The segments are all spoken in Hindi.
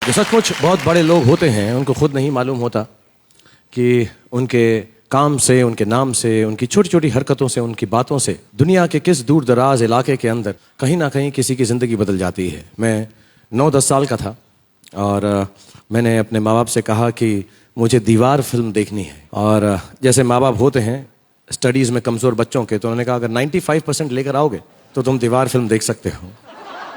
जो सचमुच बहुत बड़े लोग होते हैं उनको खुद नहीं मालूम होता कि उनके काम से, उनके नाम से, उनकी छोटी छोटी हरकतों से, उनकी बातों से दुनिया के किस दूर दराज इलाके के अंदर कहीं ना कहीं किसी की ज़िंदगी बदल जाती है। मैं 9-10 साल का था और मैंने अपने माँ बाप से कहा कि मुझे दीवार फिल्म देखनी है। और जैसे माँ बाप होते हैं स्टडीज़ में कमज़ोर बच्चों के, तो उन्होंने कहा अगर 95% लेकर आओगे तो तुम दीवार फिल्म देख सकते हो।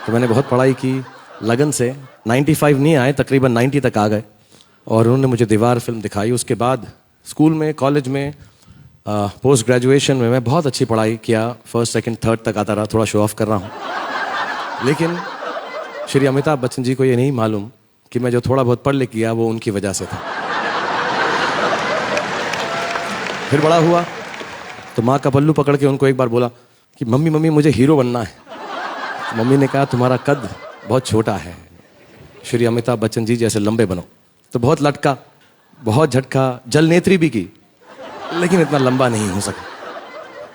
तो मैंने बहुत पढ़ाई की लगन से, 95 नहीं आए, तकरीबन 90 तक आ गए और उन्होंने मुझे दीवार फिल्म दिखाई। उसके बाद स्कूल में, कॉलेज में, पोस्ट ग्रेजुएशन में मैं बहुत अच्छी पढ़ाई किया, फर्स्ट सेकंड थर्ड तक आता रहा, थोड़ा शो ऑफ कर रहा हूँ। लेकिन श्री अमिताभ बच्चन जी को ये नहीं मालूम कि मैं जो थोड़ा बहुत पढ़ लिख किया वो उनकी वजह से था। फिर बड़ा हुआ तो माँ का पल्लू पकड़ के उनको एक बार बोला कि मम्मी मम्मी मुझे हीरो बनना है। मम्मी ने कहा तुम्हारा कद बहुत छोटा है, श्री अमिताभ बच्चन जी जैसे लंबे बनो। तो बहुत लटका, बहुत झटका, जल नेत्री भी की, लेकिन इतना लंबा नहीं हो सका।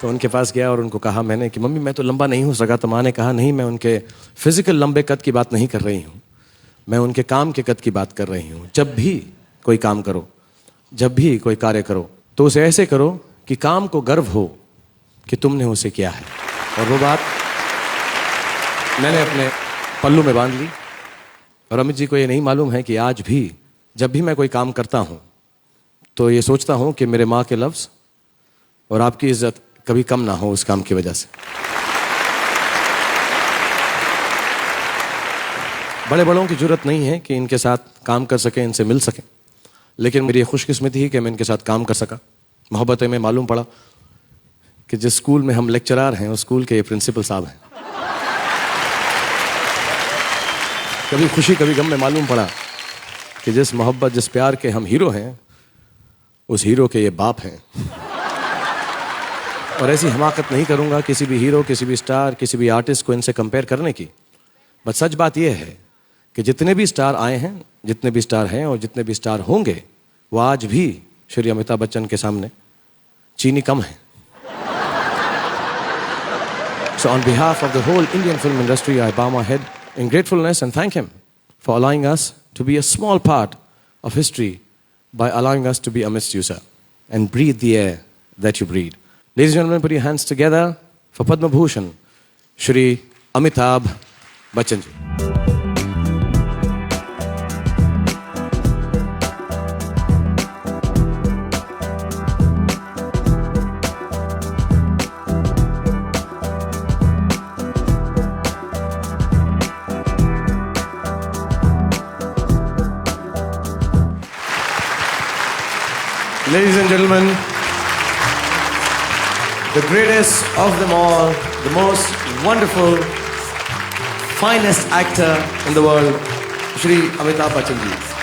तो उनके पास गया और उनको कहा मैंने कि मम्मी मैं तो लंबा नहीं हो सका। तो माँ ने कहा नहीं, मैं उनके फिजिकल लंबे कद की बात नहीं कर रही हूँ, मैं उनके काम के कद की बात कर रही हूँ। जब भी कोई काम करो, जब भी कोई कार्य करो तो उसे ऐसे करो कि काम को गर्व हो कि तुमने उसे किया है। और वो बात मैंने अपने पल्लू में बांध ली। और अमित जी को ये नहीं मालूम है कि आज भी जब भी मैं कोई काम करता हूँ तो ये सोचता हूँ कि मेरे माँ के लफ्ज़ और आपकी इज्जत कभी कम ना हो उस काम की वजह से। बड़े बड़ों की जरूरत नहीं है कि इनके साथ काम कर सकें, इनसे मिल सकें, लेकिन मेरी खुशकिस्मती ही कि मैं इनके साथ काम कर सका। मोहब्बतें में मालूम पड़ा कि जिस स्कूल में हम लेक्चरार हैं उस स्कूल के ये प्रिंसिपल साहब हैं। कभी खुशी कभी गम में मालूम पड़ा कि जिस मोहब्बत, जिस प्यार के हम हीरो हैं उस हीरो के ये बाप हैं। और ऐसी हमाकत नहीं करूंगा किसी भी हीरो, किसी भी स्टार, किसी भी आर्टिस्ट को इनसे कंपेयर करने की। बट सच बात यह है कि जितने भी स्टार आए हैं, जितने भी स्टार हैं और जितने भी स्टार होंगे, वो आज भी श्री अमिताभ बच्चन के सामने चीनी कम है। So on behalf of the whole Indian film industry, I bow my head in gratefulness and thank him for allowing us to be a small part of history by allowing us to be amidst you, sir, and breathe the air that you breathe. Ladies and gentlemen, put your hands together for Padma Bhushan, Shri Amitabh Bachchan ji. Ladies and gentlemen, the greatest of them all, the most wonderful, finest actor in the world, Shri Amitabh Bachchan ji.